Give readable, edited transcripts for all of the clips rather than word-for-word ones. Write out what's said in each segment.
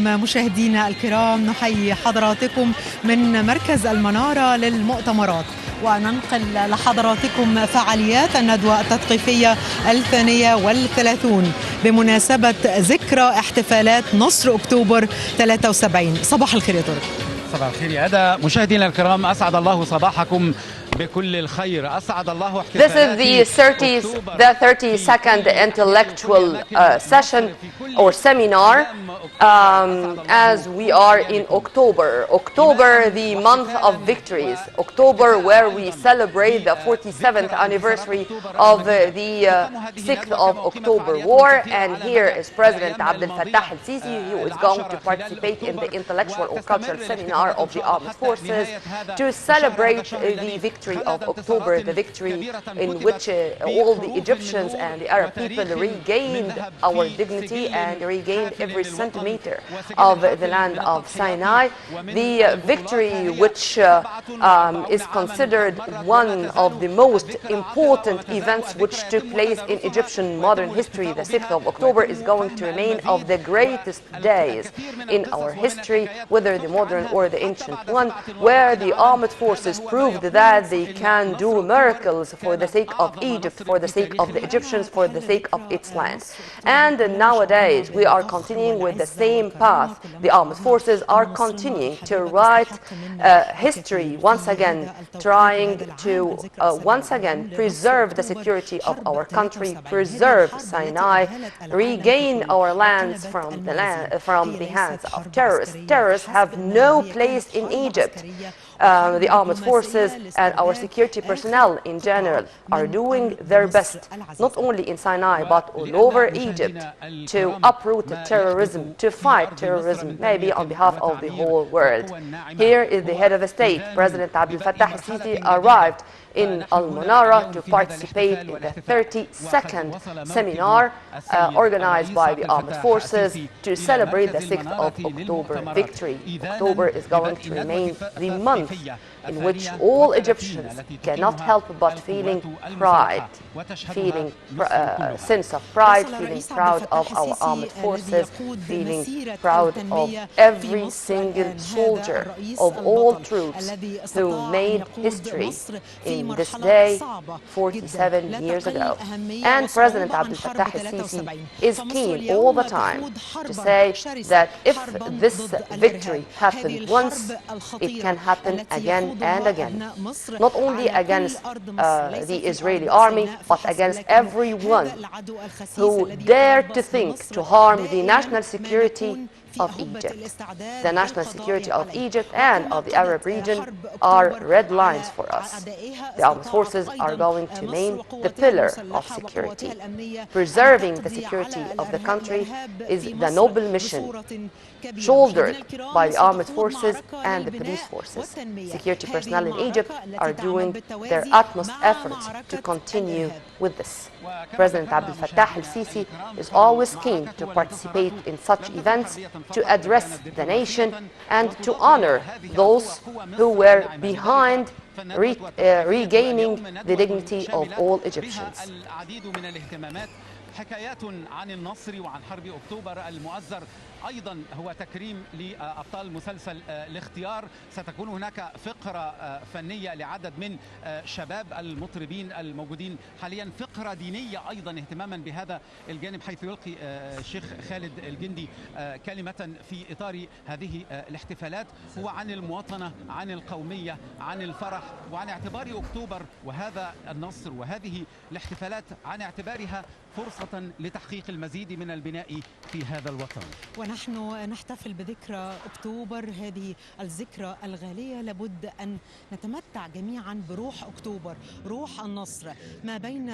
بكم مشاهدينا الكرام، نحيي حضراتكم من مركز المنارة للمؤتمرات، وننقل لحضراتكم فعاليات الندوة التثقيفية 32 بمناسبة ذكرى احتفالات نصر أكتوبر 73. صباح الخير يا طارق. صباح الخير يا أدا. مشاهدينا الكرام، أسعد الله صباحكم بكل الخير. أسعد الله احتفالات. This is the 32nd intellectual session or seminar as we are in October. October, the month of victories. October, where we celebrate the 47th anniversary of the 6th of October War. And here is President Abdel Fattah al-Sisi, who is going to participate in the intellectual or cultural seminar of the armed forces to celebrate the victory of October, the victory in which all the Egyptians and the Arab people regained our dignity and regained every centimeter of the land of Sinai. The victory which is considered one of the most important events which took place in Egyptian modern history, the 6th of October, is going to remain of the greatest days in our history, whether the modern or the ancient one, where the armed forces proved that they can do miracles for the sake of Egypt, for the sake of the Egyptians, for the sake of its land. And nowadays we are continuing with the same path. The armed forces are continuing to write history once again, trying to once again preserve the security of our country, preserve Sinai, regain our lands from the hands of terrorists. Terrorists have no place in Egypt. The armed forces and our security personnel in general are doing their best, not only in Sinai but all over Egypt, to uproot terrorism, to fight terrorism, maybe on behalf of the whole world. Here is the head of the state, President Abdel Fattah al-Sisi, arrived in Al-Manara to participate in the 32nd seminar organized by the armed forces to celebrate the 6th of October victory. October is going to remain the month in which all Egyptians cannot help but feeling pride, feeling sense of pride, feeling proud of our armed forces, feeling proud of every single soldier, of all troops who made history in this day 47 years ago. And President Abdel Fattah al-Sisi is keen all the time to say that if this victory happened once, it can happen again and again, not only against the Israeli army, but against everyone who dare to think to harm the national security of Egypt. The national security of Egypt and of the Arab region are red lines for us. The armed forces are going to remain the pillar of security. Preserving the security of the country is the noble mission shouldered by the armed forces and the police forces. Security personnel in Egypt are doing their utmost efforts to continue with this. President Abdel Fattah al-Sisi is always keen to participate in such events, to address the nation and to honor those who were behind regaining the dignity of all Egyptians. حكايات عن النصر وعن حرب أكتوبر المؤزر، أيضا هو تكريم لأبطال مسلسل الاختيار. ستكون هناك فقرة فنية لعدد من شباب المطربين الموجودين حاليا، فقرة دينية أيضا اهتماما بهذا الجانب، حيث يلقي الشيخ خالد الجندي كلمة في إطار هذه الاحتفالات، هو عن المواطنة، عن القومية، عن الفرح، وعن اعتبار أكتوبر وهذا النصر وهذه الاحتفالات عن اعتبارها فرصة لتحقيق المزيد من البناء في هذا الوطن. ونحن نحتفل بذكرى أكتوبر، هذه الذكرى الغالية. لابد أن نتمتع جميعا بروح أكتوبر، روح النصر. ما بين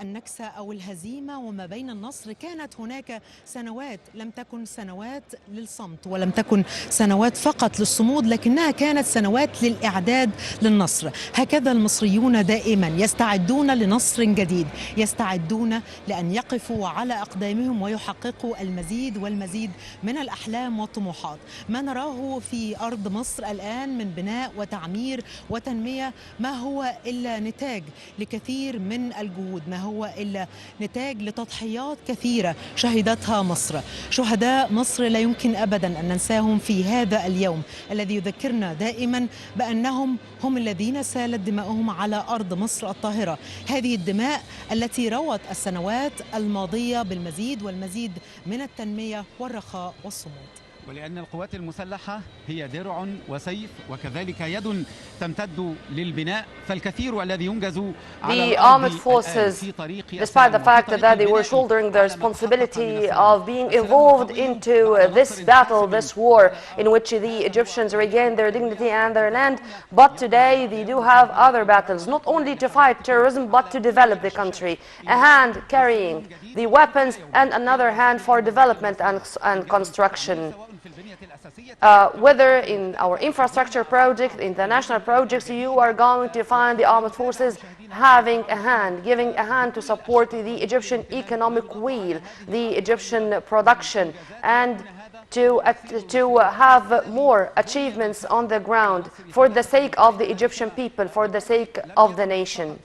النكسة أو الهزيمة وما بين النصر كانت هناك سنوات لم تكن سنوات للصمت ولم تكن سنوات فقط للصمود، لكنها كانت سنوات للإعداد للنصر. هكذا المصريون دائما يستعدون لنصر جديد، يستعدون لأن يقفوا على أقدامهم ويحققوا المزيد والمزيد من الأحلام والطموحات. ما نراه في أرض مصر الآن من بناء وتعمير وتنمية ما هو إلا نتاج لكثير من الجهود، ما هو إلا نتاج لتضحيات كثيرة شهدتها مصر. شهداء مصر لا يمكن أبدا أن ننساهم في هذا اليوم الذي يذكرنا دائما بأنهم هم الذين سالت دماؤهم على أرض مصر الطاهرة، هذه الدماء التي روت السنوات الماضية بالمزيد والمزيد من التنمية والرخاء والصمود. ولأن القوات المسلحة هي درع وسيف وكذلك يد تمتد للبناء، فالكثير الذي ينجز على The armed forces, despite the fact that they were shouldering the responsibility of being involved into this battle, this war, in which the Egyptians regained their dignity and their land, but today they do have other battles, not only to fight terrorism, but to develop the country. A hand carrying the weapons and another hand for development and construction. Whether in our infrastructure project, international projects, you are going to find the armed forces having a hand, giving a hand to support the Egyptian economic wheel, the Egyptian production, and to have more achievements on the ground for the sake of the Egyptian people, for the sake of the nation.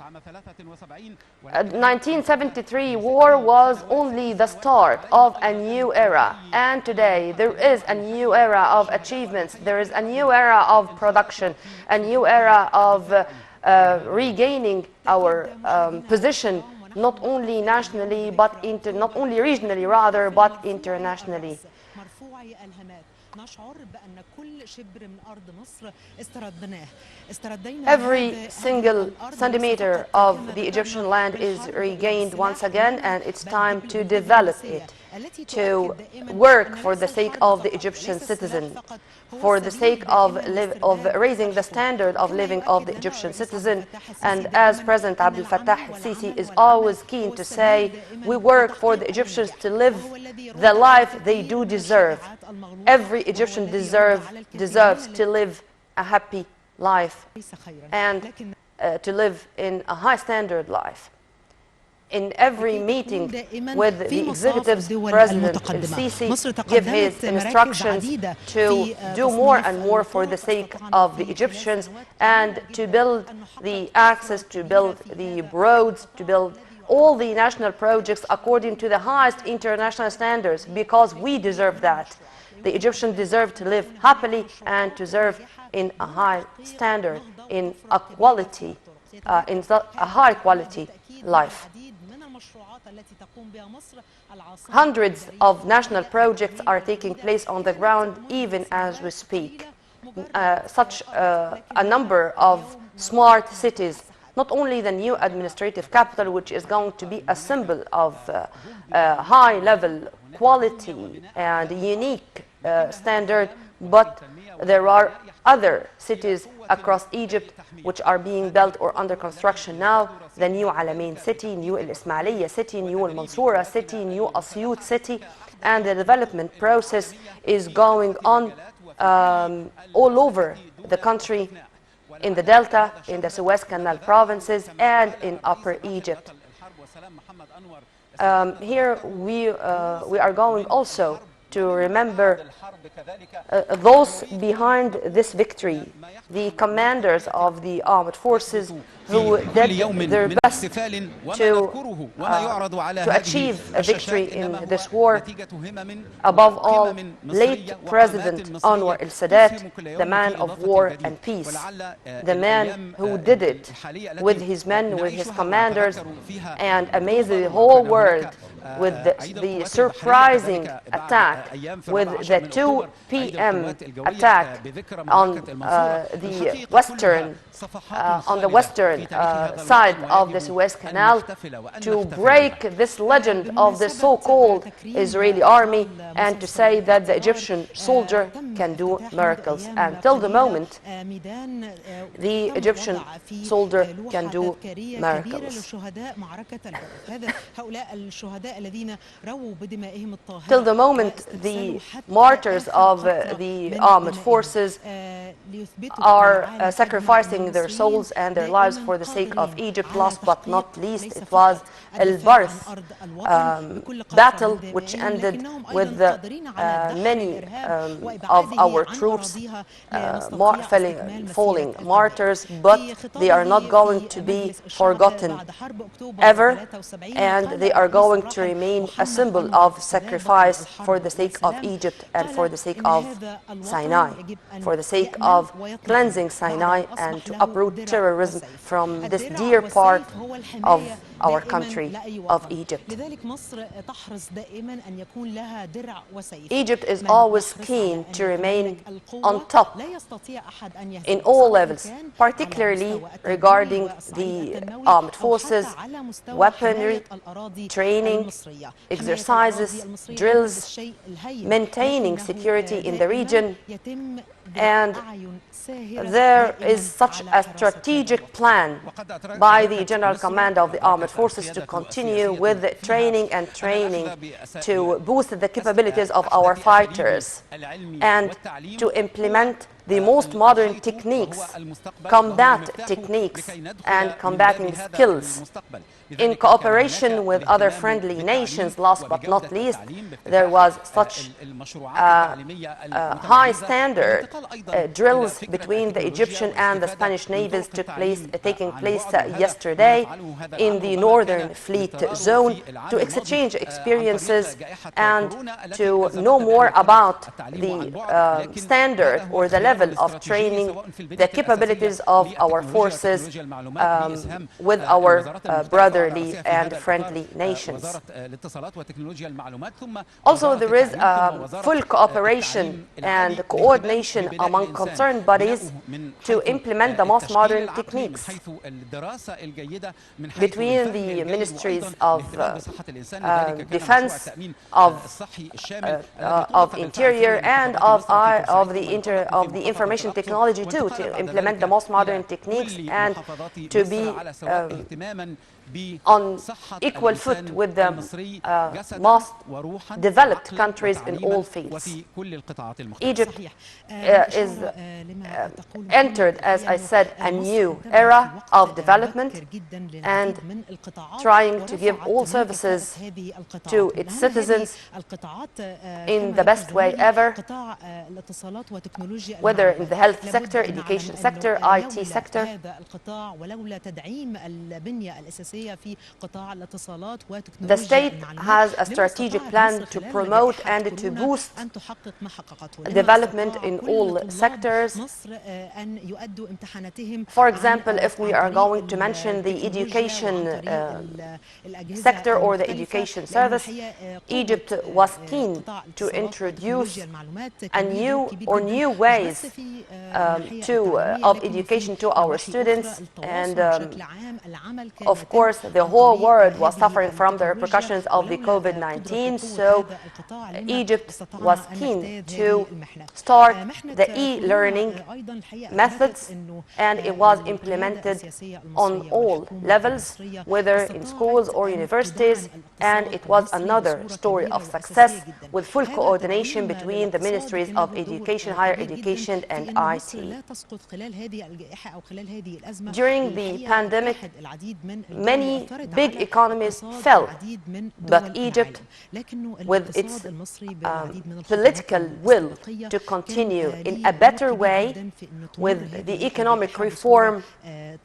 1973 war was only the start of a new era, and today there is a new era of achievements, there is a new era of production, a new era of regaining our position, not only nationally, but not only regionally rather, but internationally. Every single centimeter of the Egyptian land is regained once again, and it's time to develop it, to work for the sake of the Egyptian citizen, for the sake of raising the standard of living of the Egyptian citizen. And as President Abdel Fattah Sisi is always keen to say, we work for the Egyptians to live the life they do deserve. Every Egyptian deserves to live a happy life and to live in a high standard life. In every meeting with the executives, President Sisi gives his instructions to do more and more for the sake of the Egyptians and to build the access, to build the roads, to build all the national projects according to the highest international standards, because we deserve that. The Egyptians deserve to live happily and to serve in a high standard, in a quality, in a high quality life. Hundreds of national projects are taking place on the ground even as we speak. Such a number of smart cities, not only the new administrative capital, which is going to be a symbol of high level quality and unique standard, but there are other cities across Egypt which are being built or under construction now. The new Alamein city, new El Ismailia city, new El Mansoura city, new Asyut city, and the development process is going on all over the country, in the Delta, in the Suez Canal provinces, and in Upper Egypt. Here we are going also to remember those behind this victory, the commanders of the armed forces who did their best to achieve a victory in this war. Above all, late President Anwar el-Sadat, the man of war and peace, the man who did it with his men, with his commanders, and amazed the whole world with the surprising attack, with the 2 p.m. attack on the western side of the Suez Canal, to break this legend of the so-called Israeli army and to say that the Egyptian soldier can do miracles. Until the moment, the Egyptian soldier can do miracles. Till the moment, the martyrs of the armed forces are sacrificing their souls and their lives for the sake of Egypt. Last but not least, it was El Barth battle, which ended with many of our troops falling martyrs, but they are not going to be forgotten ever, and they are going to remain a symbol of sacrifice for the sake of Egypt and for the sake of Sinai, for the sake of cleansing Sinai and to uproot terrorism from this dear part of our country of Egypt. Egypt is always keen to remain on top in all levels, particularly regarding the armed forces, weaponry, training, exercises, drills, maintaining security in the region, and there is such a strategic plan by the General Command of the Armed Forces to continue with training to boost the capabilities of our fighters and to implement the most modern techniques, combat techniques and combating skills. In cooperation with other friendly nations, last but not least, there was such high standard drills between the Egyptian and the Spanish navies taking place yesterday in the Northern Fleet Zone to exchange experiences and to know more about the standard or the level of training, the capabilities of our forces with our brotherly and friendly nations. Also, there is full cooperation and coordination among concerned bodies to implement the most modern techniques between the ministries of defense, of interior, and of the information technology too, to implement the most modern techniques and to be on equal foot with the most developed countries in all fields. Egypt is entered, as I said, a new era of development and trying to give all services to its citizens in the best way ever, whether in the health sector, education sector, IT sector. The state has a strategic plan to promote and to boost development in all sectors. For example, if we are going to mention the education sector or the education service, Egypt was keen to introduce new ways of education to our students, and of course the whole world was suffering from the repercussions of the COVID-19, so Egypt was keen to start the e-learning methods, and it was implemented on all levels, whether in schools or universities, and it was another story of success with full coordination between the ministries of education, higher education, and IT. During the pandemic, many big economies fell, but Egypt, with its political will to continue in a better way with the economic reform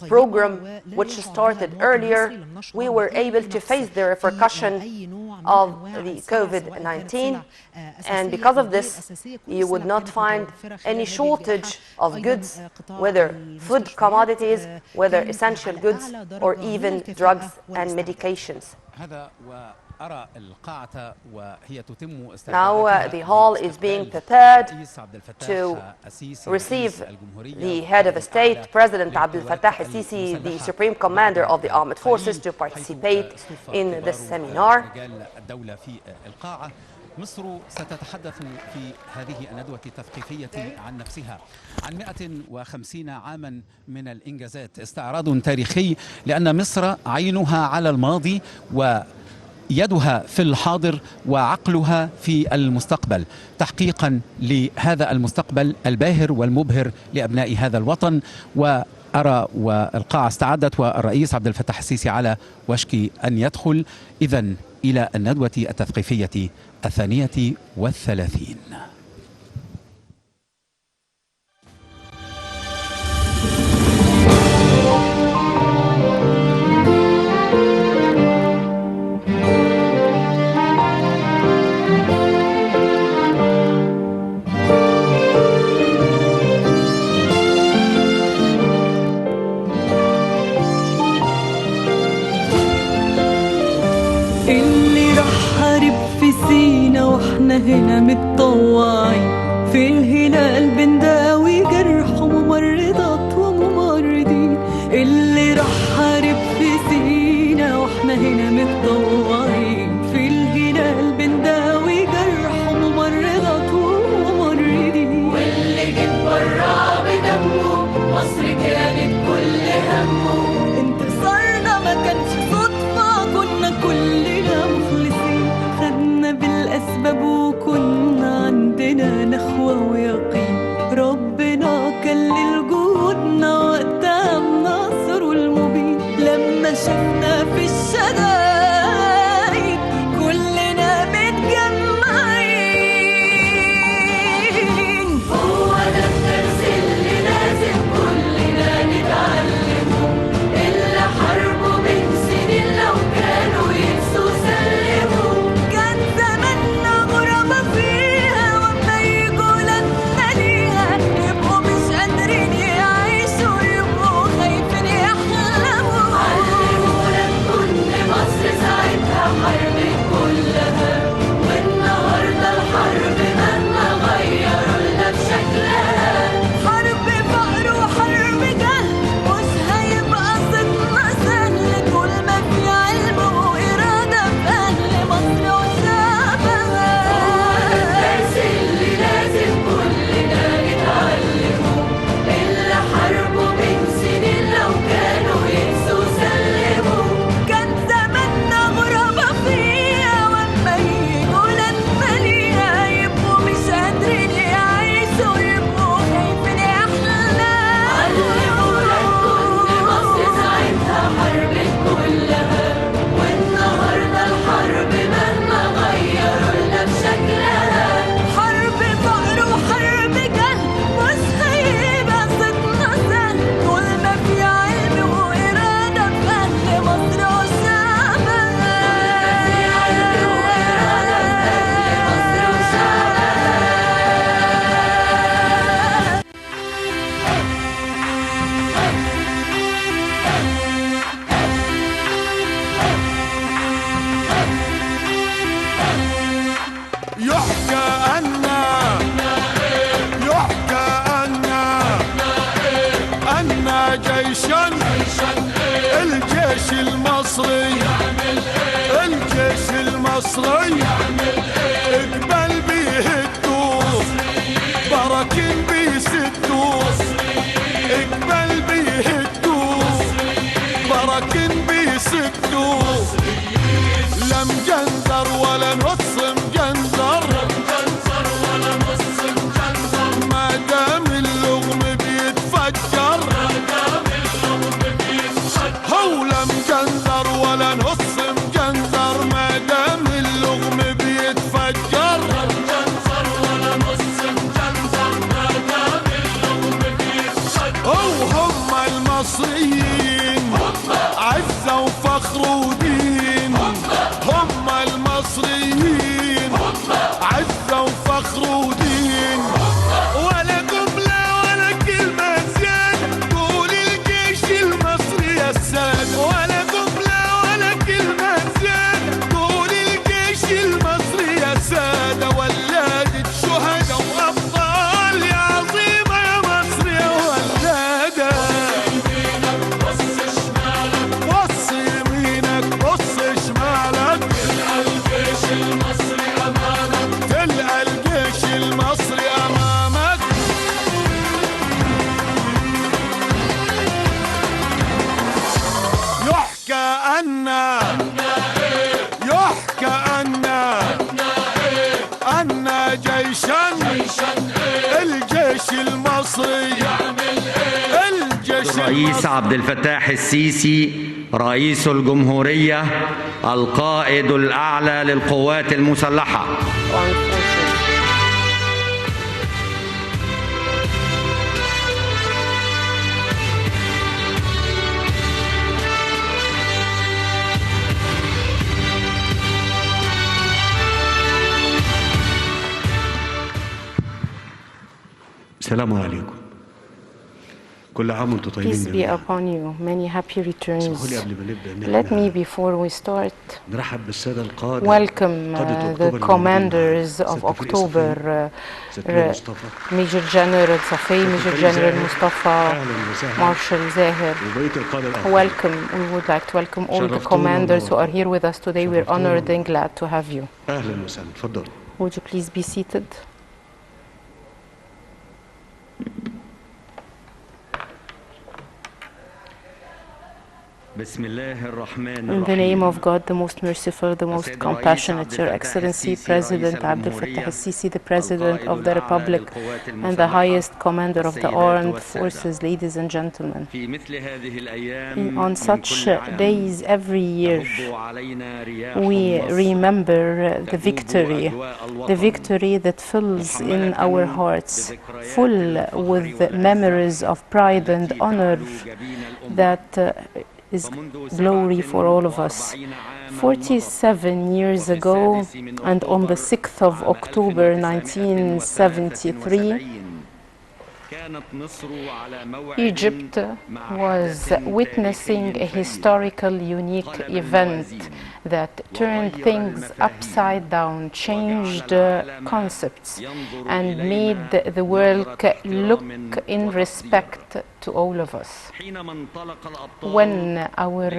program which started earlier, we were able to face the repercussion of the COVID-19, and because of this, you would not find any shortage of goods, whether food commodities, whether essential goods, or even drugs and medications. Now the hall is being prepared to receive the head of state, President Abdel Fattah Sisi, the Supreme Commander of the Armed Forces, to participate in this seminar. مصر ستتحدث في هذه الندوة التثقيفية عن نفسها عن 150 عاما من الإنجازات، استعراض تاريخي لأن مصر عينها على الماضي يدها في الحاضر وعقلها في المستقبل، تحقيقا لهذا المستقبل الباهر والمبهر لأبناء هذا الوطن. وأرى والقاعة استعدت والرئيس عبد الفتاح السيسي على وشك أن يدخل إذن إلى الندوة التثقيفية 32. اللي راح حارب في سينا واحنا هنا متطوعين، في الهلال بنداوي جرح وممرضات وممرضين. اللي راح حارب في سينا واحنا هنا متطوعين، في الهلال بنداوي جرح وممرضات وممرضين. واللي جيت برا بدمه مصر كانت كل همه، انتصارنا ما كانش صدفة، كنا كلنا مخلصين. خدنا بالأسباب وكنا عندنا نخوة ويقين، ربنا كلل جهودنا وقتها الناصر المبين. لما شفنا في الشدائد كلنا متجمعين، هو ده الدرس اللي لازم كلنا نتعلمه. اللي حاربوا من سنين لو كانوا ينسوا سلموا، كان زماننا غربة فيها، وما يجوا لنا ليها يبقوا مش قادرين يعيشوا، يبقوا خايفين يحلموا. علمونا نكون مصر ساعتها حربت كلها، والنهارده الحرب مهما غيروا لنا بشكلها. حرب فقر وحرب جهل مش هيبقى صدنا سهل، طول ما في علم وإرادة في أهل مصر وشعبها. الدرس اللي لازم كلنا نتعلمه، اللي حاربوا من سنين لو كانوا ينسوا سلموا، كان زماننا غربة فيها، وأما يجوا لنا ليها يبقوا مش قادرين يعيشوا، يبقوا خايفين يحلموا. علمونا نكون مصر ساعتها حربت كلها، والنهارده الحرب مهما غيروا لنا بشكلها. حرب فقر وحرب جهل مش هيبقى صدنا سهل، طول ما في علم وإرادة في أهل مصر وشعبها. في علم وإرادة في أهل مصر يحكى أن جيشا الجيش المصري اقبل بيهدوا براكين بيسدوا، اقبل بيهدوا براكين بيسدوا. لا مجندر ولا نص مجندر، ما دام اللغم بيتفجر، هو لا مجندر ولا نص مجندر، ما دام اللغم بيتفجر. وهم المصريين عزة وفخر ودين، هم المصريين المصري يعمل ايه؟ الجيش الرئيس عبد الفتاح السيسي رئيس الجمهورية القائد الأعلى للقوات المسلحة. السلام عليكم. كل عام وانتم طيبين. Peace be upon you. Many happy returns. اسمحوا لي قبل ما نبدأ Let me, before we start, نرحب بالسادة القادة. welcome the commanders of October, Major General Safei, Major General Mustafa, Marshal Zahir. Welcome. We would like to welcome all the commanders who are here with us today. We're honored and glad to have you. أهلا وسهلا. تفضل. Would you please be seated? In the name of God, the most merciful, the most compassionate, Your Excellency, President Abdel Fattah al-Sisi, the President of the Republic and the highest commander of the armed forces, ladies and gentlemen. On such days every year, we remember the victory that fills in our hearts, full with memories of pride and honor that is glory for all of us. 47 years ago, and on the 6th of October 1973, Egypt was witnessing a historical, unique event that turned things upside down, changed concepts, and made the world look in respect to all of us. When our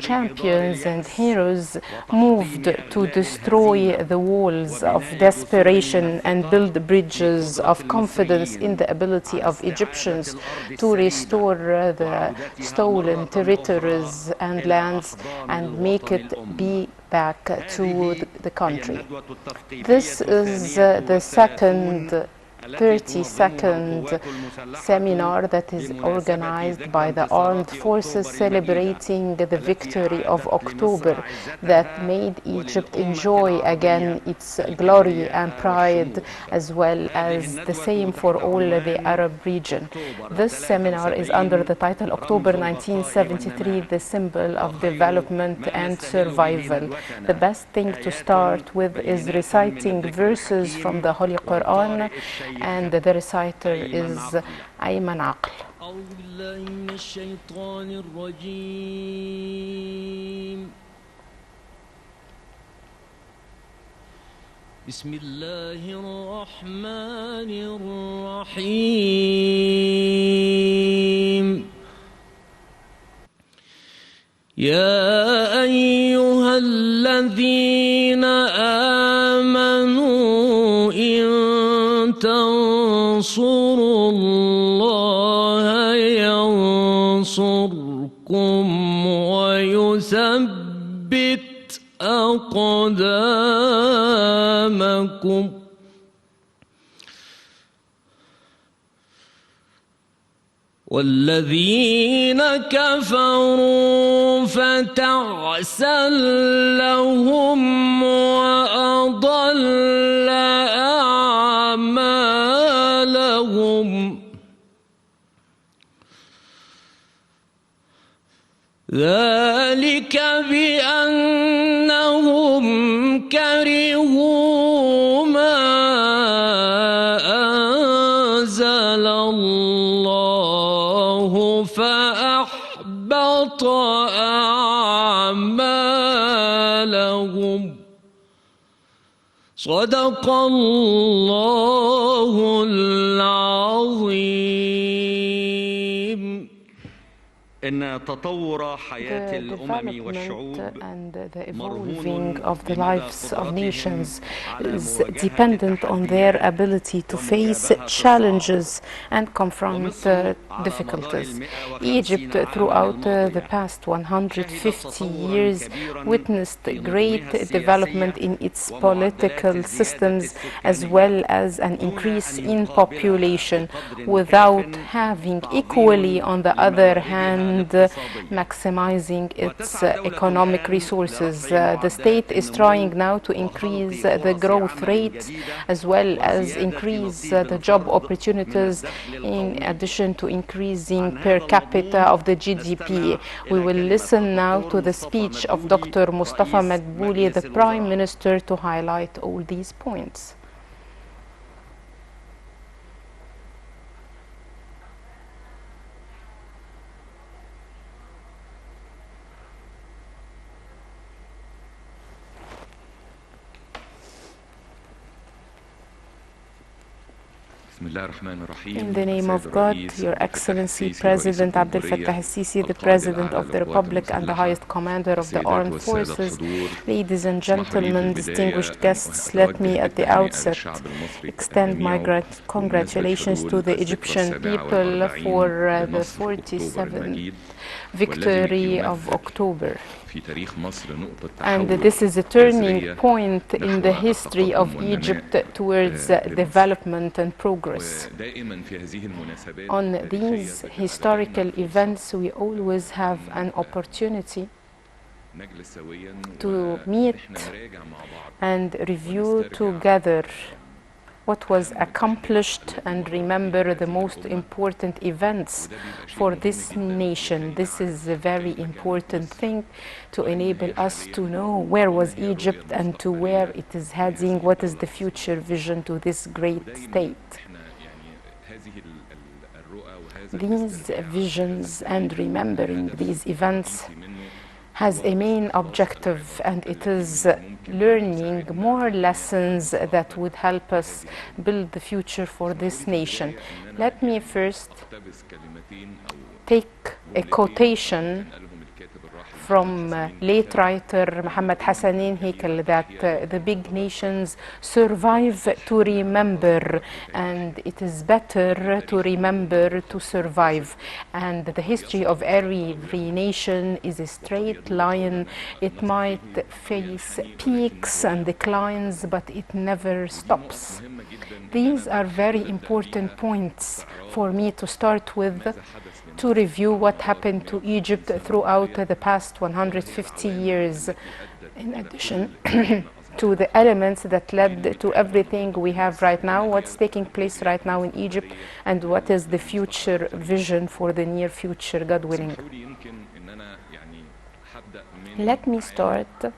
champions and heroes moved to destroy the walls of desperation and build bridges of confidence in the ability of Egyptians to restore the stolen territories and lands and make it be back to the country. This is the second 32nd seminar that is organized by the armed forces celebrating the victory of October that made Egypt enjoy again its glory and pride, as well as the same for all the Arab region. This seminar is under the title October 1973, the symbol of development and survival. The best thing to start with is reciting verses from the Holy Quran, and the reciter is Ayman Aql. بسم الله الرحمن الرحيم يا أيها الذين آمنوا إن تنصروا الله ينصركم ويثبت أقدامكم والذين كفروا فتعسا لهم وأضل أعمالهم ذلك بأنهم كرهوا ما أنزل الله فأحبط أعمالهم صدق الله العظيم. إن تطور حياة The الأمم والشعوب development and the evolving of the lives of nations is dependent on their ability to face challenges and confront difficulties. Egypt, throughout the past 150 years, witnessed great development in its political systems as well as an increase in population, without having equally, on the other hand, maximizing its economic resources. The state is trying now to increase the growth rate as well as increase the job opportunities, in addition to increasing per capita of the GDP. We will listen now to the speech of Dr. Mustafa Madbouli, the Prime Minister, to highlight all these points. In the name of God, Your Excellency, President Abdel Fattah al-Sisi, the President of the Republic and the highest commander of the armed forces, ladies and gentlemen, distinguished guests, let me at the outset extend my congratulations to the Egyptian people for the 47th victory of October. And this is a turning point in the history of Egypt towards development and progress. On these historical events, we always have an opportunity to meet and review together what was accomplished and remember the most important events for this nation. This is a very important thing to enable us to know where was Egypt and to where it is heading, what is the future vision to this great state. These visions and remembering these events has a main objective, and it is learning more lessons that would help us build the future for this nation. Let me first take a quotation from late writer Muhammad Hassanin Hekel, that the big nations survive to remember, and it is better to remember to survive. And the history of every nation is a straight line. It might face peaks and declines, but it never stops. These are very important points for me to start with, to review what happened to Egypt throughout the past 150 years, in addition to the elements that led to everything we have right now, what's taking place right now in Egypt, and what is the future vision for the near future, God willing. Let me start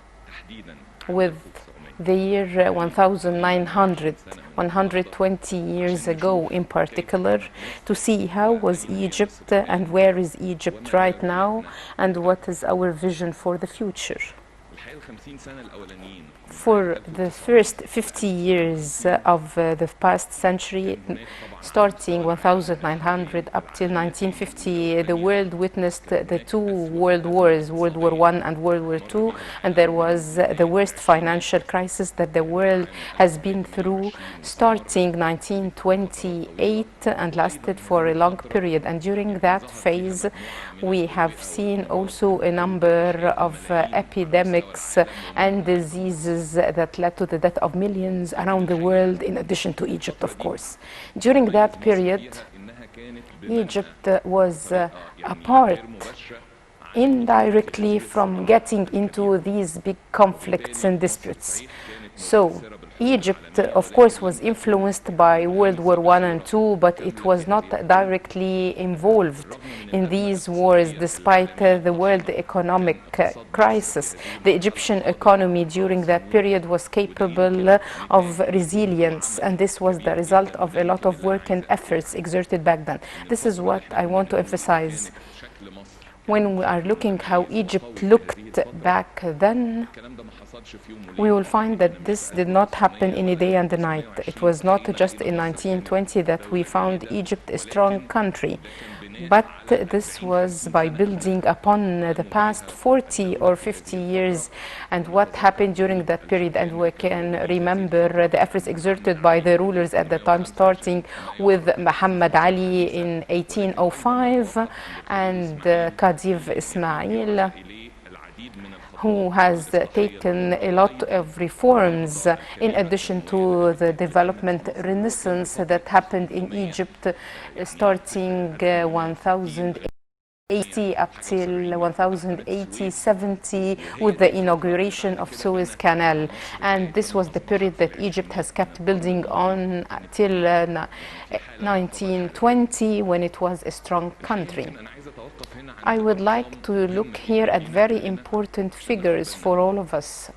with the year 1900, 120 years ago in particular, to see how was Egypt and where is Egypt right now and what is our vision for the future. For the first 50 years of the past century, starting 1900 up till 1950, the world witnessed the two world wars, World War I and World War II, and there was the worst financial crisis that the world has been through, starting 1928 and lasted for a long period. And during that phase, we have seen also a number of epidemics and diseases that led to the death of millions around the world, in addition to Egypt, of course. During that period, Egypt was apart indirectly from getting into these big conflicts and disputes. So Egypt, of course, was influenced by World War I and II, but it was not directly involved in these wars, despite the world economic crisis. The Egyptian economy during that period was capable of resilience, and this was the result of a lot of work and efforts exerted back then. This is what I want to emphasize. When we are looking how Egypt looked back then, we will find that this did not happen in a day and a night. It was not just in 1920 that we found Egypt a strong country. But this was by building upon the past 40 or 50 years and what happened during that period. And we can remember the efforts exerted by the rulers at the time, starting with Muhammad Ali in 1805 and Khedive Ismail, who has taken a lot of reforms in addition to the development renaissance that happened in Egypt starting 1080 up till 1080-70 with the inauguration of Suez Canal. And this was the period that Egypt has kept building on till 1920, when it was a strong country. I would like to look here at very important figures for all of us.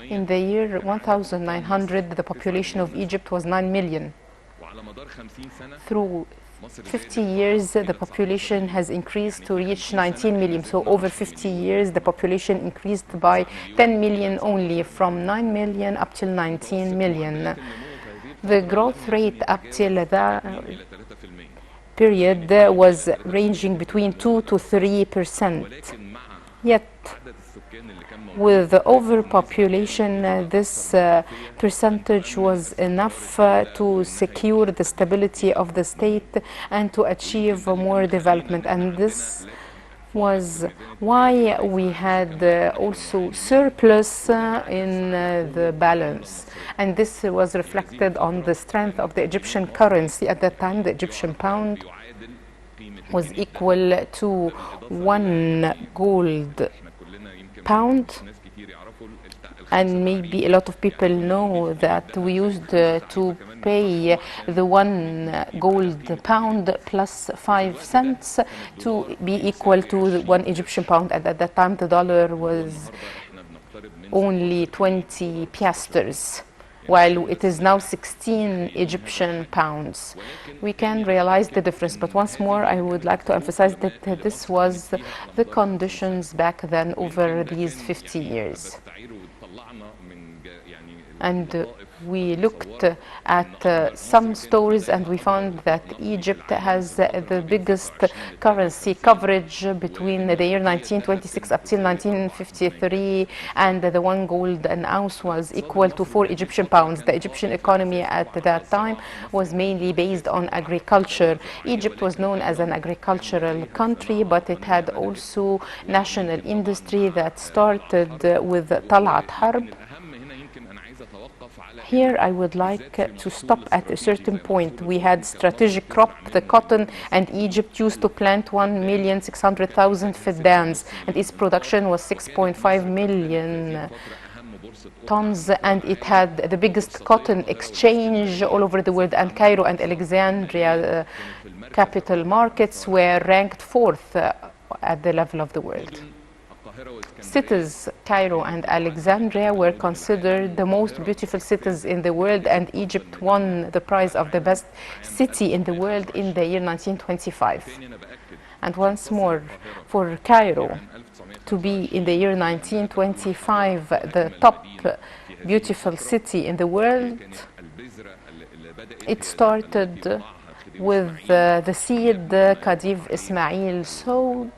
In the year 1900, the population of Egypt was 9 million. Through 50 years, the population has increased to reach 19 million. So over 50 years, the population increased by 10 million only, from 9 million up till 19 million. The growth rate up till that period was ranging between 2 to 3%. Yet, with the overpopulation, this percentage was enough to secure the stability of the state and to achieve more development. And this was why we had also surplus in the balance. And this was reflected on the strength of the Egyptian currency. At that time, the Egyptian pound was equal to 1 gold pound. And maybe a lot of people know that we used to pay the 1 gold pound plus 5 cents to be equal to 1 Egyptian pound. And at that time, the dollar was only 20 piasters, while it is now 16 Egyptian pounds. We can realize the difference, but once more I would like to emphasize that this was the conditions back then over these 50 years. And we looked at some stories and we found that Egypt has the biggest currency coverage between the year 1926 up till 1953, and the 1 gold an ounce was equal to 4 Egyptian pounds. The Egyptian economy at that time was mainly based on agriculture. Egypt was known as an agricultural country, but it had also national industry that started with Talat Harb. Here I would like to stop at a certain point. We had strategic crop, the cotton, and Egypt used to plant 1,600,000 fiddans, and its production was 6.5 million tons, and it had the biggest cotton exchange all over the world. And Cairo and Alexandria, capital markets, were ranked 4th at the level of the world. Cities, Cairo and Alexandria, were considered the most beautiful cities in the world, and Egypt won the prize of the best city in the world in the year 1925. And once more, for Cairo to be in the year 1925 the top beautiful city in the world, it started with the seed Khedive Ismail sowed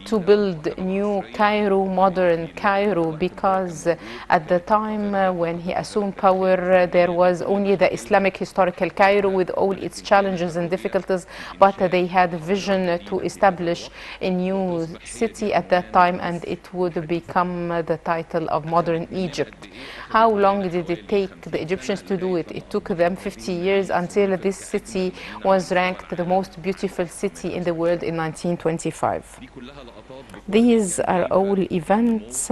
to build new Cairo, modern Cairo, because at the time when he assumed power, there was only the Islamic historical Cairo with all its challenges and difficulties, but they had a vision to establish a new city at that time, and it would become the title of modern Egypt. How long did it take the Egyptians to do it? It took them 50 years until this city was ranked the most beautiful city in the world in 1925. These are all events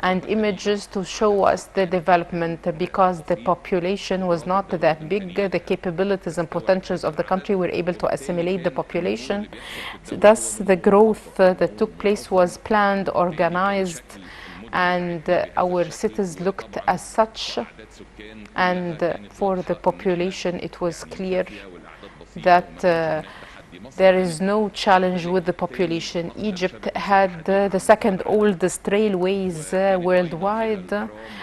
and images to show us the development, because the population was not that big. The capabilities and potentials of the country were able to assimilate the population. Thus, the growth that took place was planned, organized, and our cities looked as such. And for the population, it was clear that there is no challenge with the population. Egypt had the second oldest railways worldwide,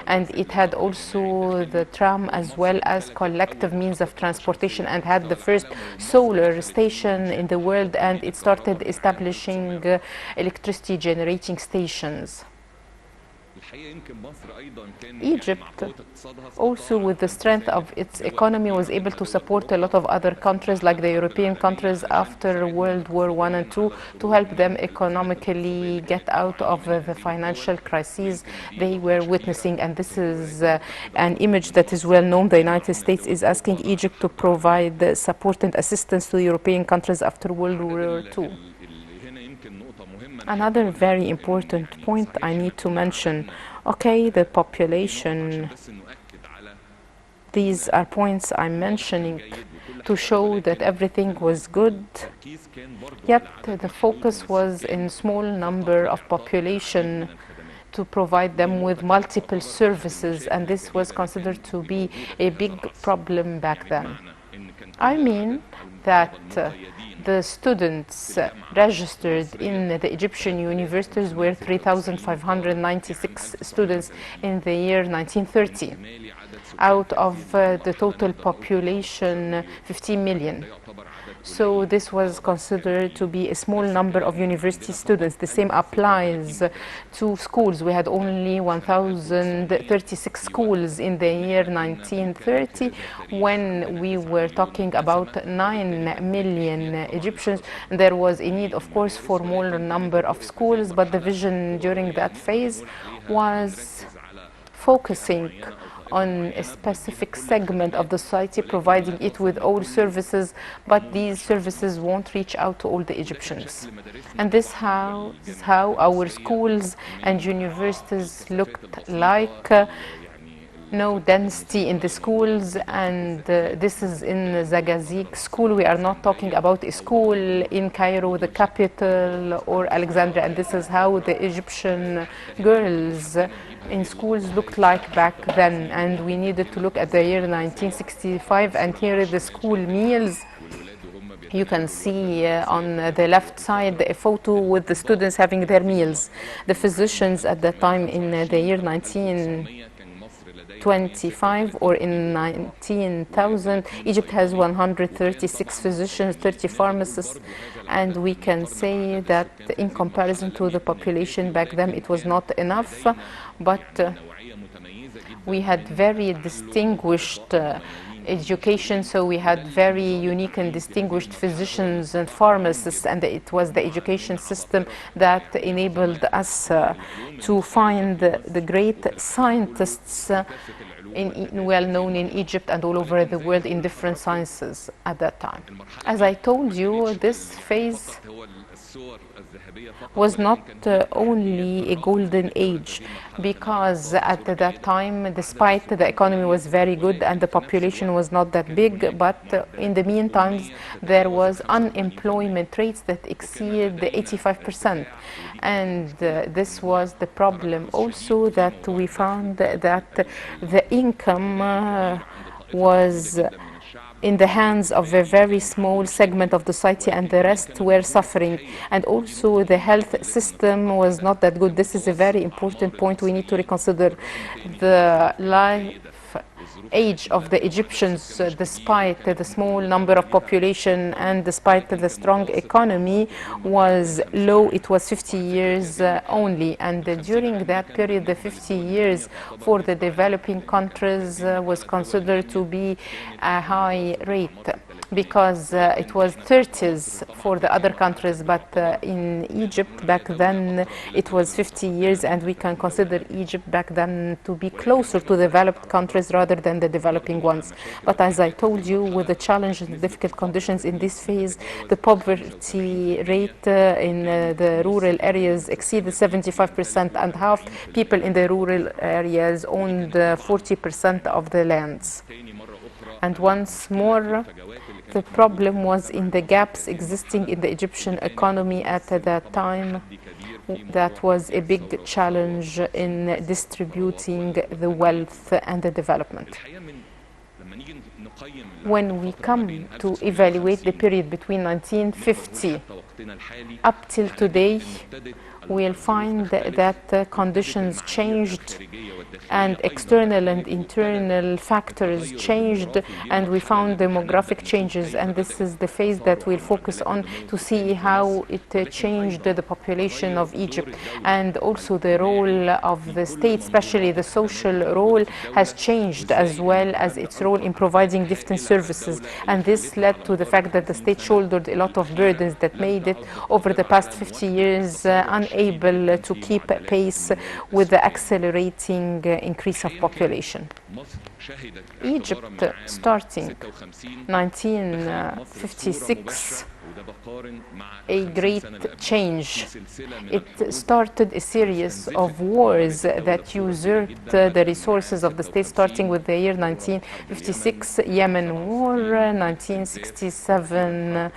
and it had also the tram as well as collective means of transportation, and had the first solar station in the world, and it started establishing electricity generating stations. Egypt, also with the strength of its economy, was able to support a lot of other countries like the European countries after World War I and II to help them economically get out of the financial crises they were witnessing. And this is an image that is well known. The United States is asking Egypt to provide support and assistance to European countries after World War II. Another very important point I need to mention, okay, the population. These are points I'm mentioning to show that everything was good, yet the focus was in small number of population to provide them with multiple services, and this was considered to be a big problem back then. I mean that the students registered in the Egyptian universities were 3,596 students in the year 1930, out of the total population 15 million. So this was considered to be a small number of university students. The same applies to schools. We had only 1,036 schools in the year 1930 when we were talking about 9 million Egyptians. There was a need, of course, for more number of schools, but the vision during that phase was focusing on a specific segment of the society, providing it with all services, but these services won't reach out to all the Egyptians. And this is how our schools and universities looked like. No density in the schools, and this is in Zagazig school. We are not talking about a school in Cairo, the capital, or Alexandria, and this is how the Egyptian girls in schools looked like back then. And we needed to look at the year 1965, and here are the school meals. You can see on the left side a photo with the students having their meals. The physicians at that time in the year 1925 or in 19,000, Egypt has 136 physicians, 30 pharmacists, and we can say that in comparison to the population back then it was not enough, but we had very distinguished education, so we had very unique and distinguished physicians and pharmacists, and it was the education system that enabled us to find the great scientists well known in Egypt and all over the world in different sciences at that time. As I told you, this phase was not only a golden age, because at that time, despite the economy was very good and the population was not that big, but in the meantime there was unemployment rates that exceed 85%, and this was the problem also, that we found that the income was in the hands of a very small segment of the society, and the rest were suffering. And also the health system was not that good. This is a very important point. We need to reconsider the life age of the Egyptians, despite the small number of population and despite the strong economy, was low. It was 50 years only, and during that period, the 50 years for the developing countries was considered to be a high rate, because it was 30s for the other countries, but in Egypt back then it was 50 years, and we can consider Egypt back then to be closer to developed countries rather than the developing ones. But as I told you, with the challenge and the difficult conditions in this phase, the poverty rate in the rural areas exceeded 75%, and half people in the rural areas owned 40% of the lands. And once more, the problem was in the gaps existing in the Egyptian economy at that time. That was a big challenge in distributing the wealth and the development. when we come to evaluate the period between 1950 up till today, we'll find that conditions changed and external and internal factors changed, and we found demographic changes, and this is the phase that we'll focus on to see how it changed the population of Egypt. And also the role of the state, especially the social role, has changed, as well as its role in providing different services, and this led to the fact that the state shouldered a lot of burdens that made it over the past 50 years unable to keep pace with the accelerating increase of population. Egypt, starting 1956, a great change. It started a series of wars that usurped the resources of the state, starting with the year 1956, Yemen War, 1967,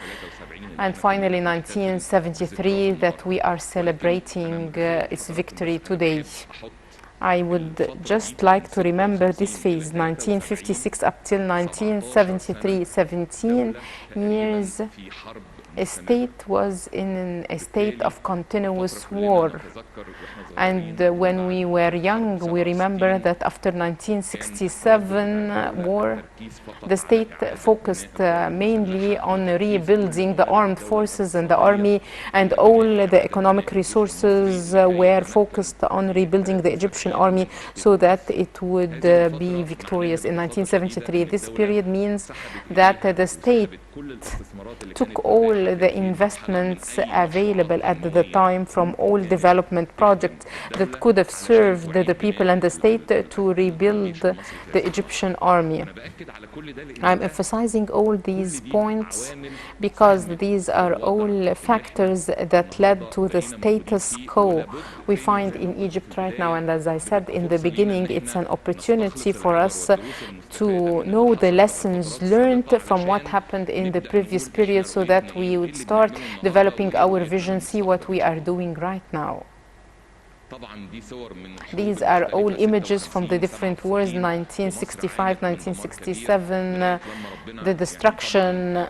and finally 1973, that we are celebrating its victory today. I would just like to remember this phase, 1956 up till 1973, 17 years. A state was in a state of continuous war. And when we were young, we remember that after 1967 war, the state focused mainly on rebuilding the armed forces and the army, and all the economic resources were focused on rebuilding the Egyptian army so that it would be victorious in 1973. This period means that the state took all the investments available at the time from all development projects that could have served the people and the state to rebuild the Egyptian army. I'm emphasizing all these points because these are all factors that led to the status quo we find in Egypt right now. And as I said in the beginning, it's an opportunity for us to know the lessons learned from what happened in the previous period so that we would start developing our vision, see what we are doing right now. These are all images from the different wars, 1965, 1967, the destruction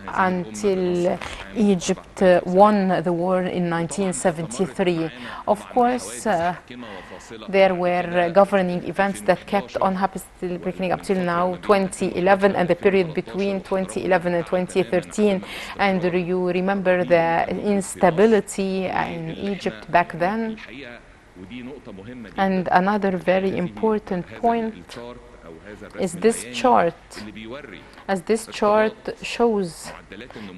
until Egypt won the war in 1973. Of course, there were governing events that kept on happening up till now, 2011 and the period between 2011 and 2013. And you remember the instability in Egypt back then. And another very important point is this chart. As this chart shows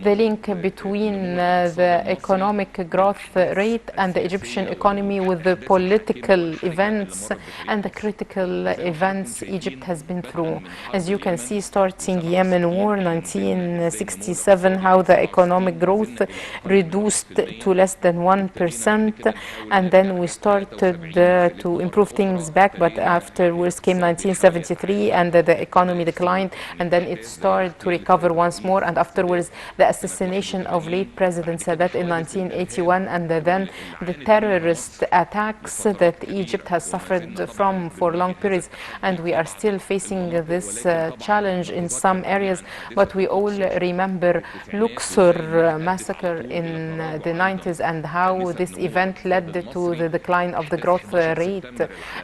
the link between the economic growth rate and the Egyptian economy with the political events and the critical events Egypt has been through. As you can see, starting Yemen War 1967, how the economic growth reduced to less than 1%, and then we started to improve things back, but afterwards came 1973 and the economy declined, and then it started to recover once more, and afterwards the assassination of late President Sadat in 1981, and then the terrorist attacks that Egypt has suffered from for long periods. And we are still facing this challenge in some areas, but we all remember Luxor massacre in the 90s and how this event led to the decline of the growth rate,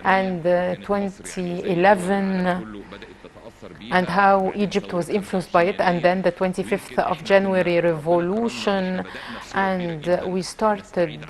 and 2011 and how Egypt was influenced by it, and then the 25th of January revolution, and we started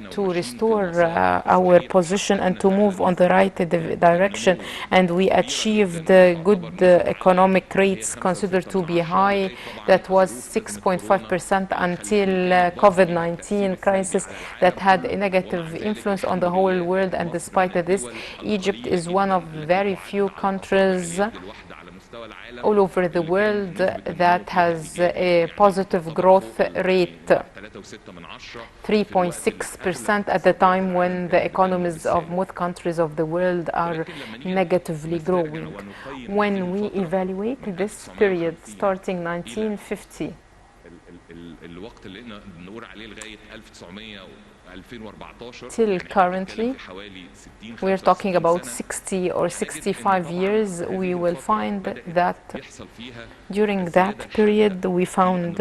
to restore our position and to move on the right direction, and we achieved good economic rates considered to be high. That was 6.5% until COVID-19 crisis that had a negative influence on the whole world. And despite this, Egypt is one of very few countries all over the world that has a positive growth rate, 3.6% at the time when the economies of most countries of the world are negatively growing. When we evaluate this period starting 1950 till currently, we are talking about 60 or 65 years, we will find that during that period we found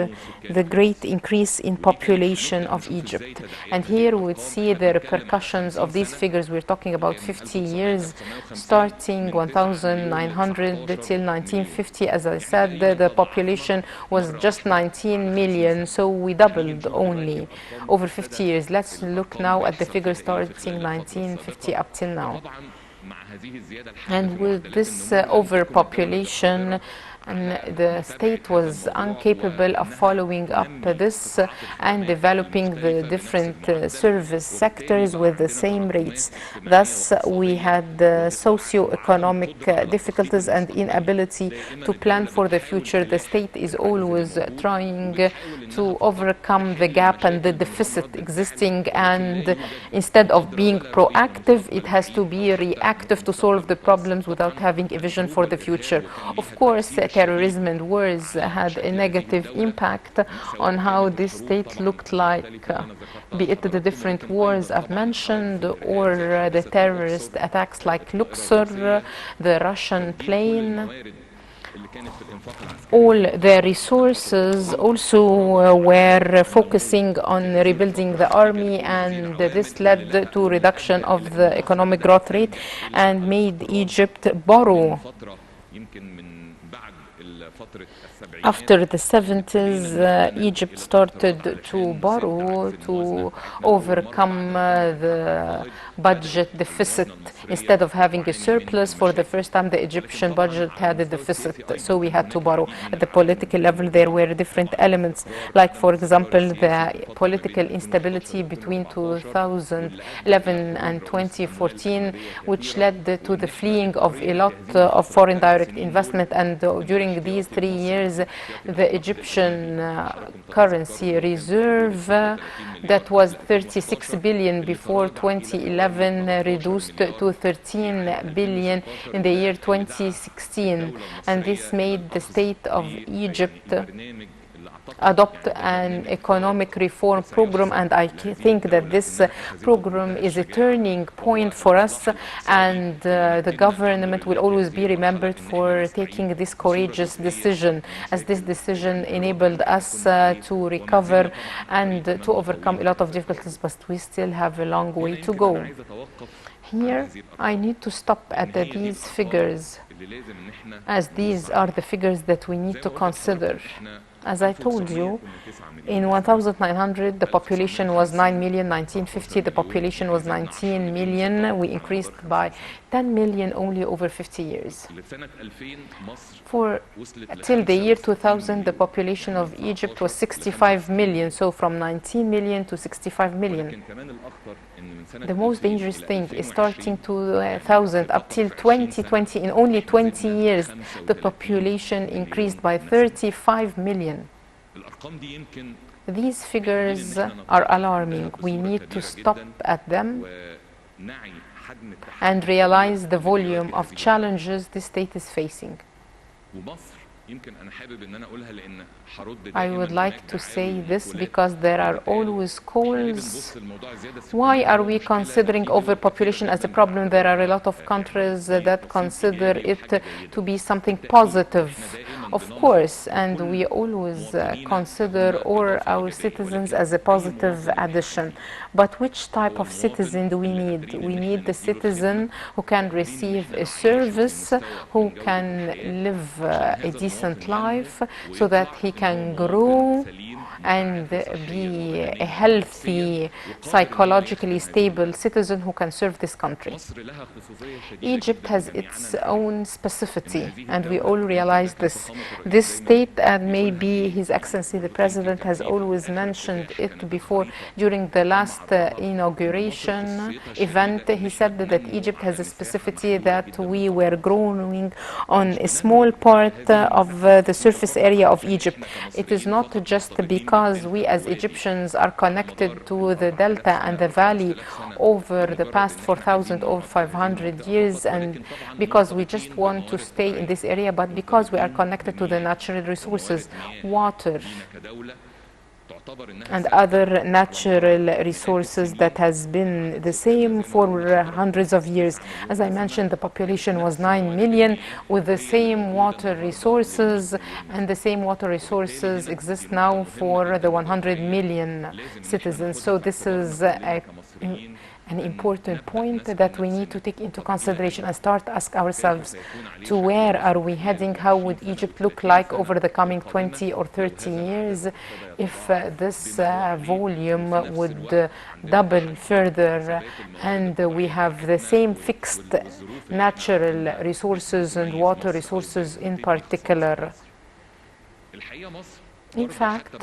the great increase in population of Egypt. And here we would see the repercussions of these figures. We're talking about 50 years, starting 1900 till 1950. As I said, the population was just 19 million, so we doubled only over 50 years. Let's look now at the figures starting 1950 up till now. And with this overpopulation, and the state was incapable of following up this and developing the different service sectors with the same rates. Thus, we had socio-economic difficulties and inability to plan for the future. The state is always trying to overcome the gap and the deficit existing, and instead of being proactive, it has to be reactive to solve the problems without having a vision for the future. Of course, terrorism and wars had a negative impact on how this state looked like, be it the different wars I've mentioned or the terrorist attacks like Luxor, the Russian plane. All the resources also were focusing on rebuilding the army, and this led to reduction of the economic growth rate and made Egypt borrow. After the 70s, Egypt started to borrow to overcome the budget deficit. Instead of having a surplus, for the first time the Egyptian budget had a deficit, so we had to borrow. At the political level, there were different elements, like for example the political instability between 2011 and 2014, which led to the fleeing of a lot of foreign direct investment. And during these 3 years, the Egyptian currency reserve that was 36 billion before 2011 reduced to 13 billion in the year 2016, and this made the state of Egypt adopt an economic reform program, and I think that this program is a turning point for us, and the government will always be remembered for taking this courageous decision, as this decision enabled us to recover and to overcome a lot of difficulties, but we still have a long way to go. Here, I need to stop at these figures, as these are the figures that we need to consider. As I told you, in 1900 the population was 9 million, 1950 the population was 19 million. We increased by 10 million only over 50 years. Till the year 2000, the population of Egypt was 65 million, so from 19 million to 65 million. The most dangerous thing is starting 2000 up till 2020, in only 20 years, the population increased by 35 million. These figures are alarming. We need to stop at them and realize the volume of challenges the state is facing. I would like to say this because there are always calls. Why are we considering overpopulation as a problem? There are a lot of countries that consider it to be something positive, of course, and we always consider all our citizens as a positive addition. But which type of citizen do we need? We need the citizen who can receive a service, who can live a decent life, so that he can grow and be a healthy, psychologically stable citizen who can serve this country. Egypt has its own specificity, and we all realize this. This state, and maybe His Excellency the President has always mentioned it before during the last inauguration event, he said that Egypt has a specificity that we were growing on a small part of the surface area of Egypt. It is not just because we as Egyptians are connected to the delta and the valley over the past 4,000 or 500 years, and because we just want to stay in this area, but because we are connected to the natural resources, water, and other natural resources that has been the same for hundreds of years. As I mentioned, the population was 9 million with the same water resources, and the same water resources exist now for the 100 million citizens. So this is an important point that we need to take into consideration and start to ask ourselves to where are we heading, how would Egypt look like over the coming 20 or 30 years if this volume would double further, and we have the same fixed natural resources and water resources in particular. In fact,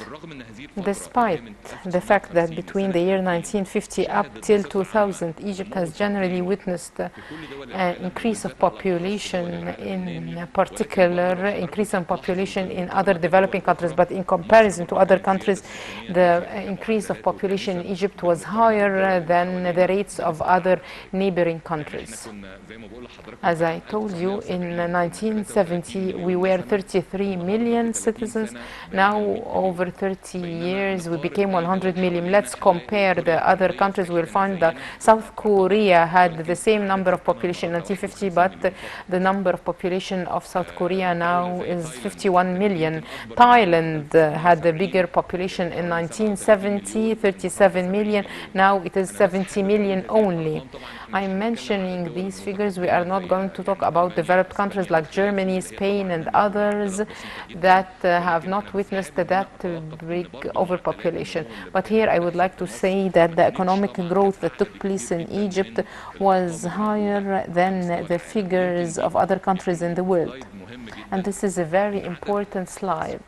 despite the fact that between the year 1950 up till 2000, Egypt has generally witnessed an increase of population, in particular increase in population in other developing countries, but in comparison to other countries, the increase of population in Egypt was higher than the rates of other neighboring countries. As I told you, in 1970 we were 33 million citizens. Now, over 30 years, we became 100 million. Let's compare the other countries. We'll find that South Korea had the same number of population in 1950, but the number of population of South Korea now is 51 million. Thailand had a bigger population in 1970, 37 million. Now it is 70 million only. I'm mentioning these figures. We are not going to talk about developed countries like Germany, Spain, and others that have not witnessed that big overpopulation. But here I would like to say that the economic growth that took place in Egypt was higher than the figures of other countries in the world. And this is a very important slide,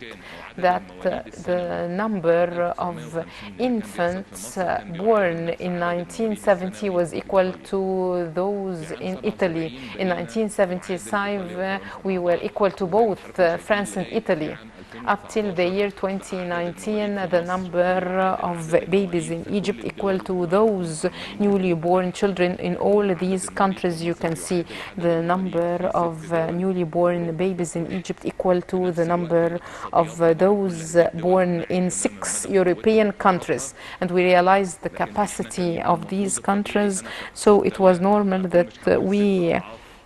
that the number of infants born in 1970 was equal to those in Italy. In 1975, we were equal to both France and Italy. Up till the year 2019, the number of babies in Egypt equal to those newly born children in all these countries. You can see the number of newly born babies in Egypt equal to the number of those born in 6 European countries. And we realized the capacity of these countries, so it was normal that we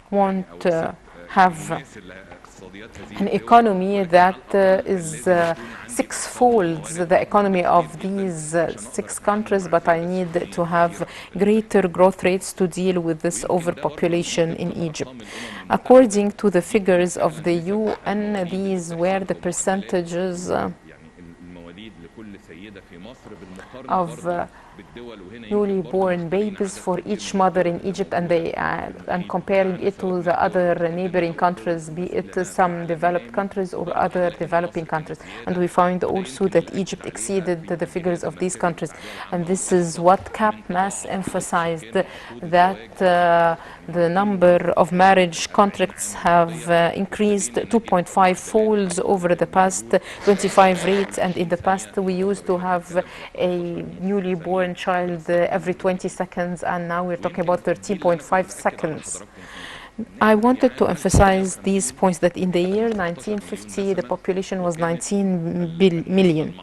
want to have an economy that is sixfold the economy of these 6 countries, but I need to have greater growth rates to deal with this overpopulation in Egypt. According to the figures of the UN, these were the percentages of newly born babies for each mother in Egypt, and comparing it to the other neighboring countries, be it some developed countries or other developing countries. And we find also that Egypt exceeded the figures of these countries. And this is what CapMass emphasized, that the number of marriage contracts have increased 2.5 folds over the past 25 rates, and in the past we used to have a newly born child every 20 seconds, and now we're talking about 13.5 seconds. I wanted to emphasize these points, that in the year 1950 the population was 19 million,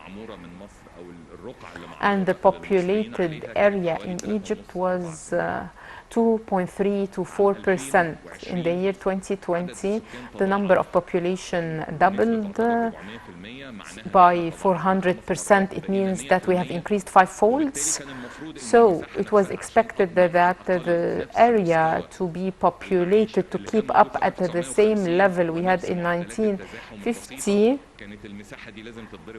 and the populated area in Egypt was 2.3 to 4%. In the year 2020, the number of population doubled by 400%. It means that we have increased 5 folds. So it was expected that the area to be populated to keep up at the same level we had in 1950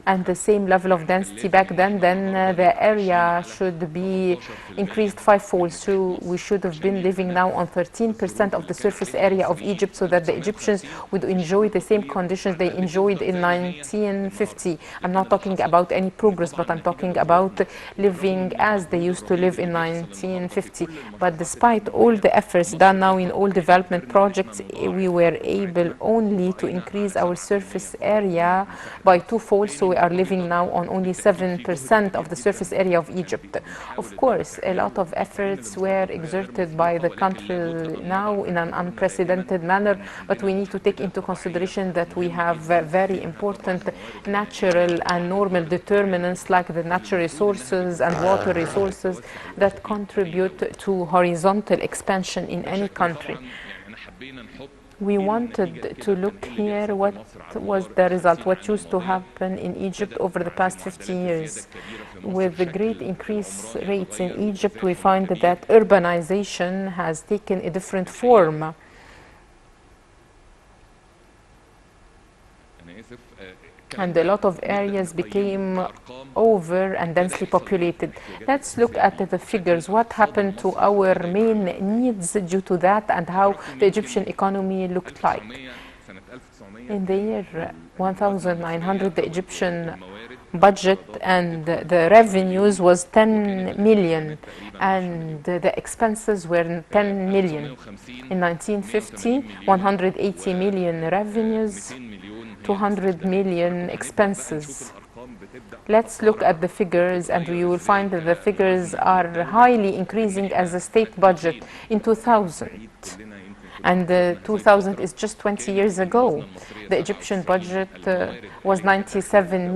and the same level of density back then the area should be increased 5-fold. So we should have been living now on 13% of the surface area of Egypt, so that the Egyptians would enjoy the same conditions they enjoyed in 1950. I'm not talking about any progress, but I'm talking about living as they used to live in 1950. But despite all the efforts done now in all development projects, we were able only to increase our surface area area by twofold, so we are living now on only 7% of the surface area of Egypt. Of course, a lot of efforts were exerted by the country now in an unprecedented manner, but we need to take into consideration that we have very important natural and normal determinants like the natural resources and water resources that contribute to horizontal expansion in any country. We wanted to look here what was the result, what used to happen in Egypt over the past 50 years. With the great increase rates in Egypt, we find that urbanization has taken a different form. And a lot of areas became over and densely populated. Let's look at the figures. What happened to our main needs due to that and how the Egyptian economy looked like? In the year 1900, the Egyptian budget and the revenues was 10 million and the expenses were 10 million. In 1950, 180 million revenues, 200 million expenses. Let's look at the figures and we will find that the figures are highly increasing as a state budget in 2000. And 2000 is just 20 years ago. The Egyptian budget was 97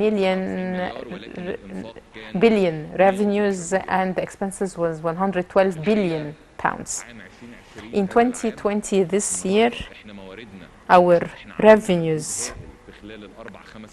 billion revenues and the expenses was 112 billion pounds. In 2020, this year, our revenues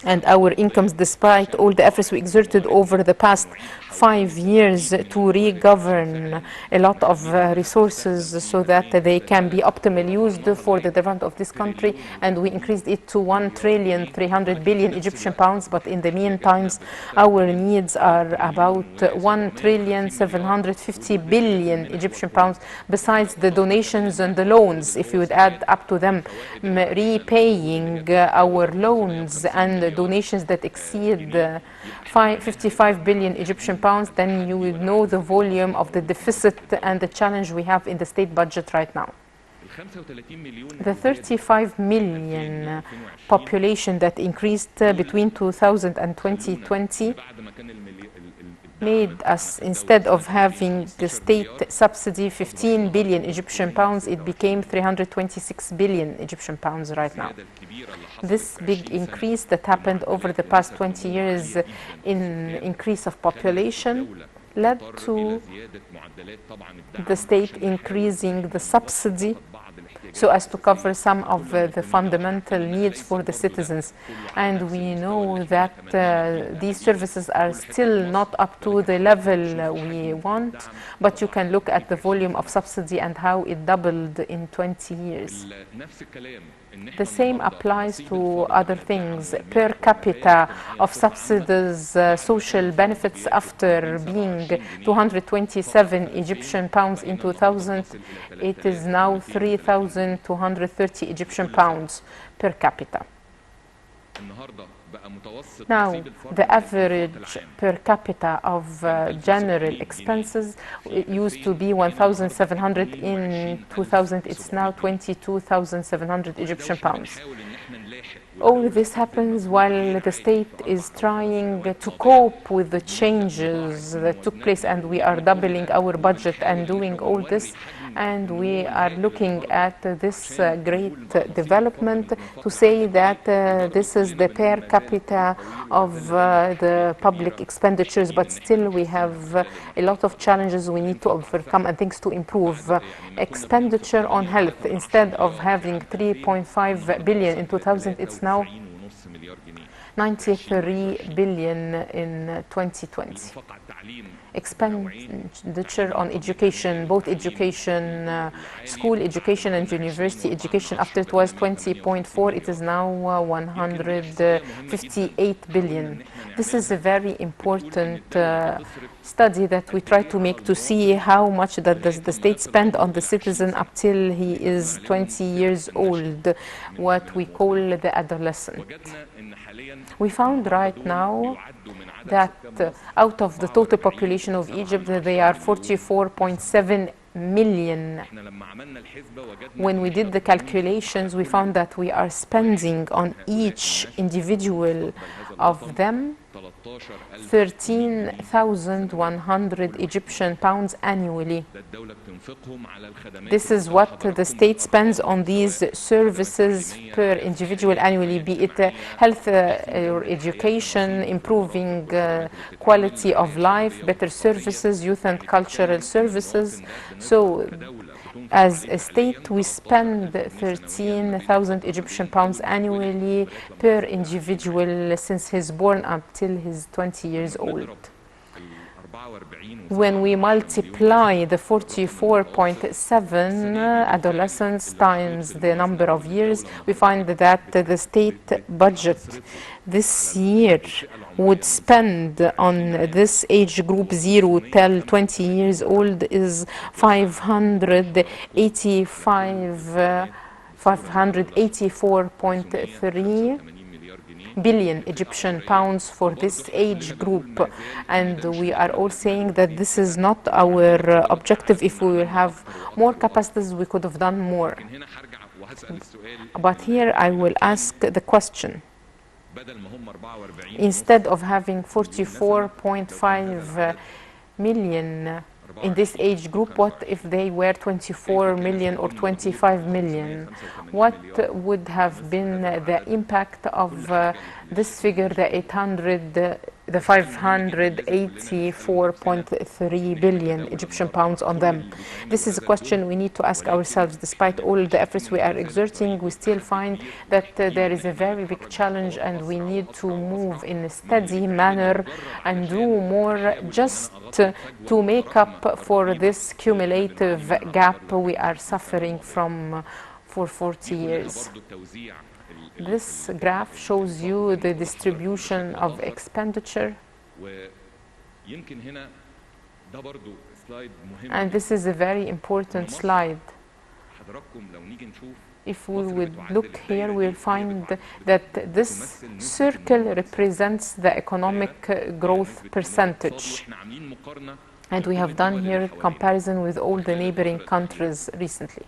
and our incomes, despite all the efforts we exerted over the past 5 years to re-govern a lot of resources so that they can be optimally used for the development of this country, and we increased it to 1,300 billion Egyptian pounds, but in the meantime our needs are about 1,750 billion Egyptian pounds, besides the donations and the loans. If you would add up to them repaying our loans and donations that exceed 55 billion Egyptian pounds, then you would know the volume of the deficit and the challenge we have in the state budget right now. The 35 million population that increased between 2000 and 2020 made us, instead of having the state subsidy 15 billion Egyptian pounds, it became 326 billion Egyptian pounds right now. This big increase that happened over the past 20 years in increase of population led to the state increasing the subsidy so as to cover some of the fundamental needs for the citizens. And we know that these services are still not up to the level we want, but you can look at the volume of subsidy and how it doubled in 20 years. The same applies to other things. Per capita of subsidies, social benefits, after being 227 Egyptian pounds in 2000, it is now 3,230 Egyptian pounds per capita. Now, the average per capita of general expenses used to be 1,700 in 2000. It's now 22,700 Egyptian pounds. All this happens while the state is trying to cope with the changes that took place, and we are doubling our budget and doing all this. And we are looking at this great development to say that this is the per capita of the public expenditures, but still we have a lot of challenges we need to overcome and things to improve. Expenditure on health, instead of having 3.5 billion in 2000, it's now 93 billion in 2020. Expenditure on education, both education, school education and university education, after it was 20.4, it is now 158 billion. This is a very important study that we try to make to see how much that does the state spend on the citizen up till he is 20 years old, what we call the adolescent. We found right now that out of the total population of Egypt, they are 44.7 million. When we did the calculations, we found that we are spending on each individual of them 13,100 Egyptian pounds annually. This is what the state spends on these services per individual annually, be it health or education, improving quality of life, better services, youth and cultural services. So as a state, we spend 13,000 Egyptian pounds annually per individual since he's born up till he's 20 years old. When we multiply the 44.7 adolescents times the number of years, we find that the state budget this year would spend on this age group 0 till 20 years old is 584.3 billion Egyptian pounds for this age group, and we are all saying that this is not our objective. If we will have more capacities, we could have done more. But here I will ask the question. Instead of having 44.5 million in this age group, what if they were 24 million or 25 million? What would have been the impact of this figure, the 584.3 billion Egyptian pounds on them? This is a question we need to ask ourselves. Despite all the efforts we are exerting, we still find that there is a very big challenge, and we need to move in a steady manner and do more just to make up for this cumulative gap we are suffering from for 40 years. This graph shows you the distribution of expenditure, and this is a very important slide. If we would look here, we'll find that this circle represents the economic growth percentage. And we have done here comparison with all the neighboring countries recently.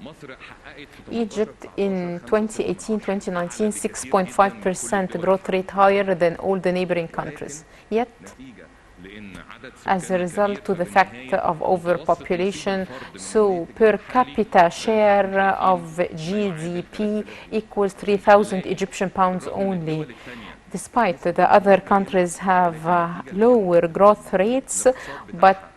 Egypt in 2018-2019, 6.5% growth rate, higher than all the neighboring countries. Yet, as a result to the fact of overpopulation, so per capita share of GDP equals 3,000 Egyptian pounds only. Despite the other countries have lower growth rates, but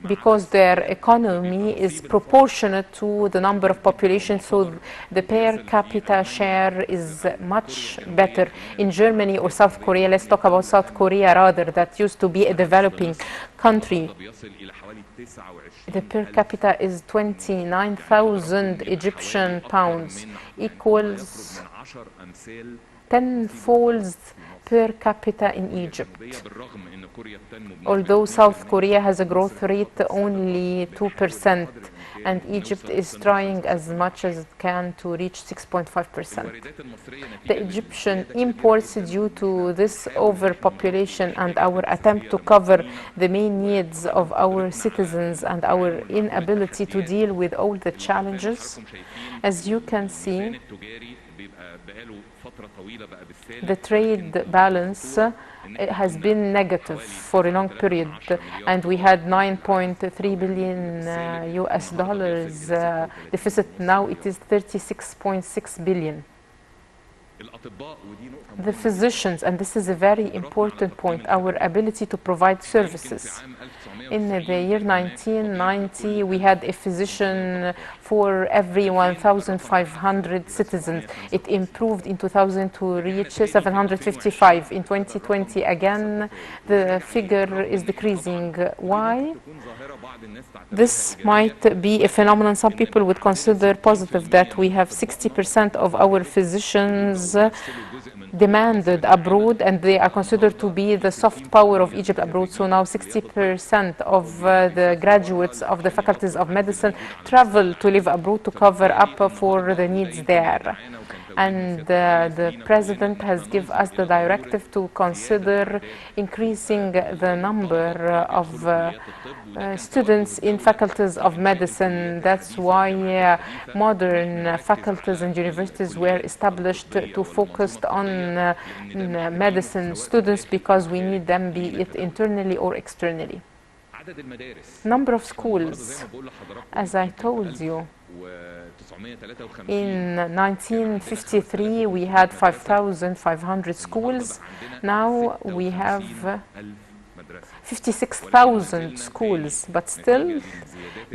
because their economy is proportionate to the number of population, so the per capita share is much better. In Germany or South Korea, let's talk about South Korea rather, that used to be a developing country. The per capita is 29,000 Egyptian pounds, equals 10-fold per capita in Egypt. Although South Korea has a growth rate only 2%, and Egypt is trying as much as it can to reach 6.5%. The Egyptian imports, due to this overpopulation and our attempt to cover the main needs of our citizens and our inability to deal with all the challenges, as you can see, the trade balance has been negative for a long period, and we had 9.3 billion US dollars deficit. Now it is 36.6 billion. The physicians, and this is a very important point, our ability to provide services. In the year 1990, we had a physician for every 1,500 citizens. It improved in 2000 to reach 755. In 2020, again, the figure is decreasing. Why? This might be a phenomenon some people would consider positive, that we have 60% of our physicians demanded abroad, and they are considered to be the soft power of Egypt abroad. So now 60% of the graduates of the faculties of medicine travel to live abroad to cover up for the needs there. and the president has given us the directive to consider increasing the number of students in faculties of medicine. That's why modern faculties and universities were established to focus on medicine students, because we need them, be it internally or externally. Number of schools, as I told you, in 1953 we had 5,500 schools. Now we have 56,000 schools, but still,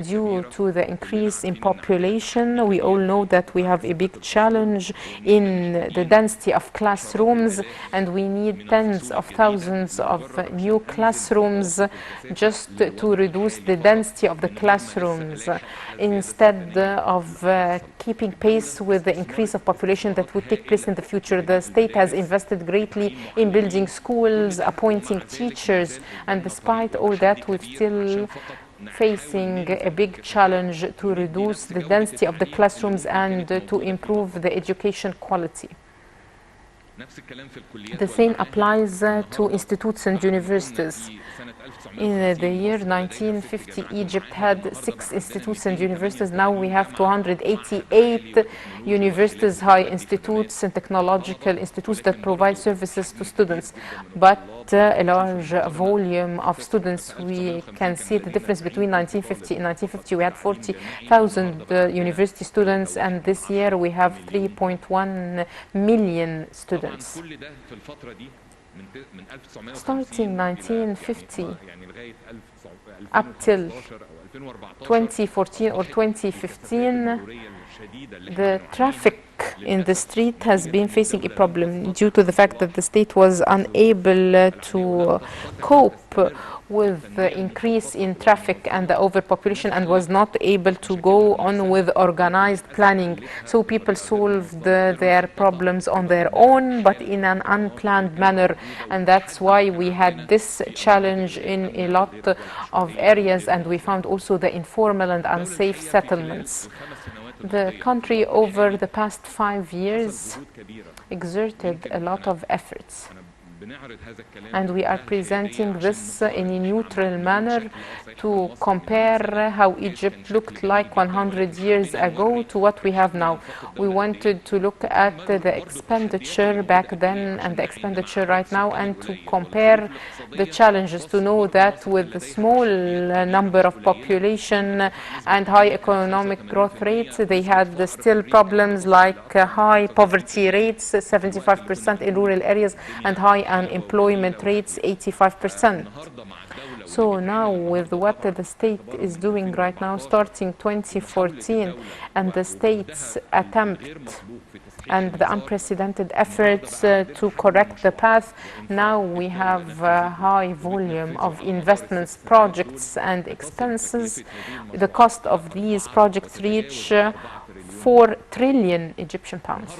due to the increase in population, we all know that we have a big challenge in the density of classrooms, and we need tens of thousands of new classrooms just to reduce the density of the classrooms, instead of keeping pace with the increase of population that would take place in the future. The state has invested greatly in building schools, appointing teachers, and despite all that, we're still facing a big challenge to reduce the density of the classrooms and to improve the education quality. The same applies to institutes and universities. In the year 1950, Egypt had 6 institutes and universities. Now we have 288 universities, high institutes, and technological institutes that provide services to students. But a large volume of students, we can see the difference between 1950 and 1950. We had 40,000 university students, and this year we have 3.1 million students. Starting 1950 up till 2014 or 2015, the traffic in the street has been facing a problem due to the fact that the state was unable to cope with the increase in traffic and the overpopulation, and was not able to go on with organized planning. So people solved their problems on their own, but in an unplanned manner, and that's why we had this challenge in a lot of areas, and we found also the informal and unsafe settlements. The country over the past 5 years exerted a lot of efforts, and we are presenting this in a neutral manner to compare how Egypt looked like 100 years ago to what we have now. We wanted to look at the expenditure back then and the expenditure right now, and to compare the challenges, to know that with a small number of population and high economic growth rates, they had still problems like high poverty rates, 75% in rural areas, and high unemployment rates, 85%. So now, with what the state is doing right now, starting 2014, and the state's attempt and the unprecedented efforts to correct the path, now we have a high volume of investments, projects, and expenses. The cost of these projects reach 4 trillion Egyptian pounds.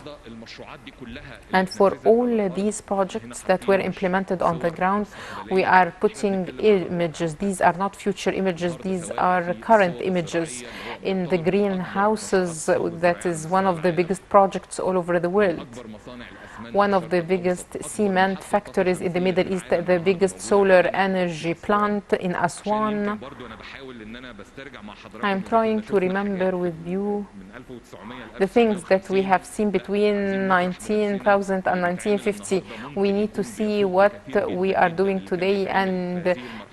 And for all these projects that were implemented on the ground, we are putting images. These are not future images, these are current images in the greenhouses. That is one of the biggest projects all over the world. One of the biggest cement factories in the Middle East, the biggest solar energy plant in Aswan. I am trying to remember with you the things that we have seen between 19,000 and 1950. We need to see what we are doing today, and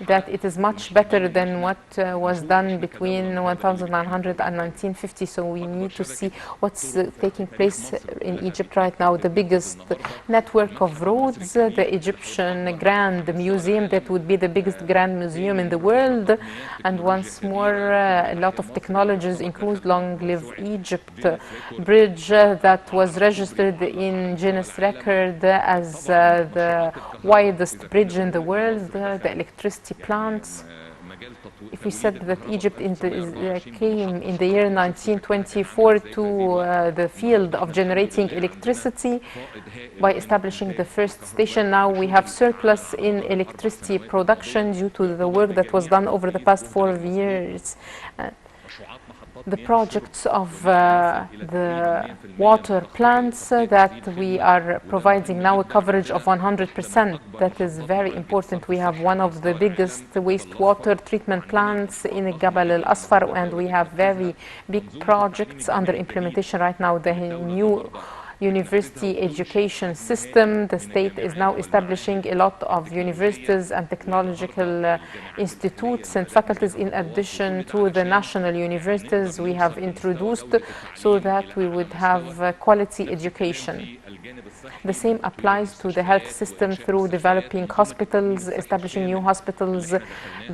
that it is much better than what was done between 1900 and 1950. So we need to see what's taking place in Egypt right now. The biggest network of roads, the Egyptian Grand Museum, that would be the biggest grand museum in the world. And once more, a lot of technologies include Long Live Egypt bridge that was registered in Guinness record as the widest bridge in the world, the electricity plants. If we said that Egypt came in the year 1924 to the field of generating electricity by establishing the first station, now we have surplus in electricity production due to the work that was done over the past 4 years. the projects of the water plants that we are providing now a coverage of 100%. That is very important. We have one of the biggest wastewater treatment plants in Jabal al-Asfar, and we have very big projects under implementation right now. The new university education system. The state is now establishing a lot of universities and technological institutes and faculties in addition to the national universities we have introduced so that we would have quality education. The same applies to the health system through developing hospitals, establishing new hospitals